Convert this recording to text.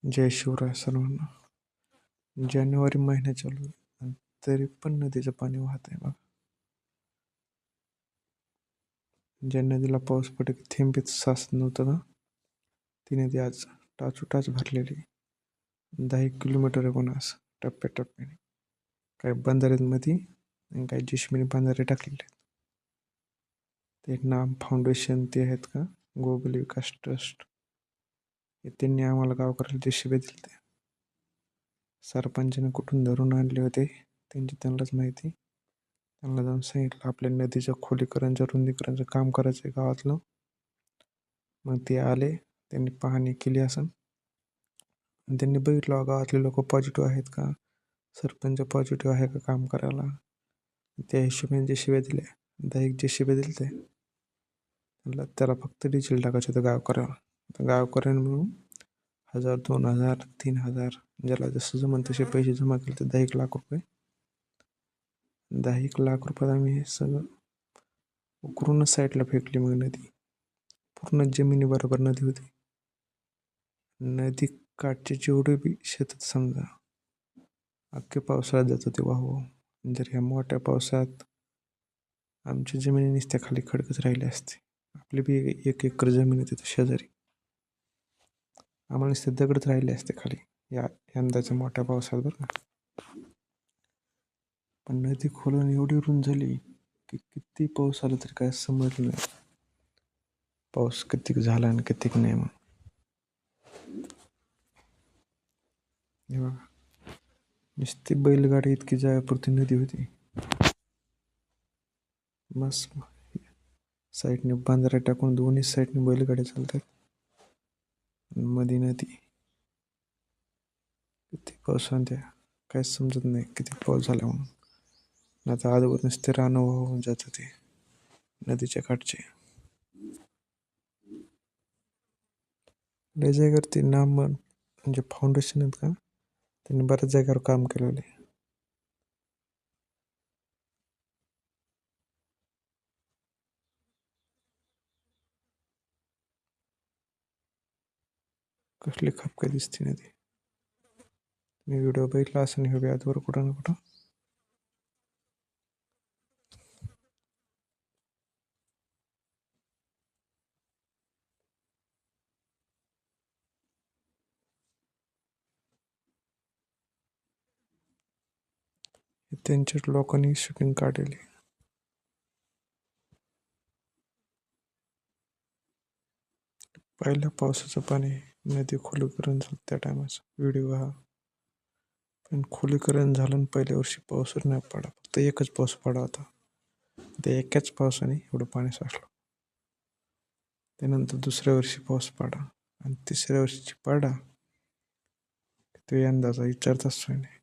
जय शिवराय सर्वांना. जानेवारी महिना चालू आहे आणि तरी पण नदीचं पाणी वाहत आहे बघा. ज्या नदीला पाऊस पडे की थेंबीत साचत नव्हतं ना, ती नदी आज टाचूटाच भरलेली. 10 किलोमीटर आहे कोणास टप्प्याटप्प्याने. काही बंधाऱ्यांमध्ये आणि काही जिशमीने बंधारे टाकलेले आहेत. ते नाम फाउंडेशन ते आहेत का, गोगल विकास ट्रस्ट, त्यांनी आम्हाला गावकऱ्याला जे शिबे दिले ते सरपंचाने कुठून धरून आणले होते त्यांची त्यांनाच माहिती. त्यांना जाऊन सांगितलं आपल्या नदीचं खोलीकरणचं रुंदीकरणचं काम करायचं आहे गावातलं. मग ते आले, त्यांनी पाहणी केली असन आणि त्यांनी बघितलं गावातले लोक पॉझिटिव्ह आहेत का, सरपंच पॉझिटिव्ह आहे का काम करायला. त्या हिशोबाने जे शिव्या दिले, 10 जे शिव्या दिले ते त्याला फक्त डिझेल टाकायचं होतं गावकऱ्याला. तर गावकऱ्यांनी मिळून 1000, 2000, 3000 ज्याला जसं जमन तसे पैसे जमा केले. तर 10 लाख रुपये, 10 लाख रुपयात आम्ही हे सगळं उकरूनच साईडला फेकली. मग नदी पूर्ण जमिनी बरोबर नदी होती. नदी काठचे जेवढे बी शेतात समजा अख्खे पावसाळ्यात जात होते वाहू. जर ह्या मोठ्या पावसात आमच्या जमिनी नुसत्या खाली खडकच राहिले असते. आपली बी 1 एकर जमीन होती शेजारी, आम्हाला नुसते दगडच राहिले असते खाली या यंदाच्या मोठ्या पावसात बरं का. पण नदी खोलून एवढी रुंद झाली की किती पाऊस आला तरी काय समजलं नाही पाऊस कितीक झाला आणि कितीक नाही. मग हे बघा, नुसती बैलगाडी इतकी जायापुरती नदी होती. मस्त साईडने बांधारा टाकून दोन्ही साईडने बैलगाड्या चालतात. मध्ये नदी. किती पाऊस त्या काय समजत नाही किती पाऊस झाला म्हणून. आता अगोदर नुसते रानं वाहून जात होते नदीच्या काठचे. लय जागेवर ते नाम म्हणजे फाउंडेशन आहेत का, त्यांनी बऱ्याच जागेवर काम केलेलं आहे. कसली खपका दिसते नदी. मी व्हिडिओ बघितला असं नाही हवे आजवर कुठं ना कुठं. त्यांच्याच लोकांनी शूटिंग काढलेली. पहिल्या पावसाचं पाणी नदी खोलीकरण झालं त्या टायमाचा व्हिडिओ हा. पण खोलीकरण झालं आणि पहिल्या वर्षी पाऊसच नाही पडा, फक्त एकच पाऊस पडा होता. त्या एकाच पावसाने एवढं पाणी साचलं. त्यानंतर दुसऱ्या वर्षी पाऊस पडा आणि तिसऱ्या वर्षीची पडा, तो यंदाचा विचारताच सोय नाही.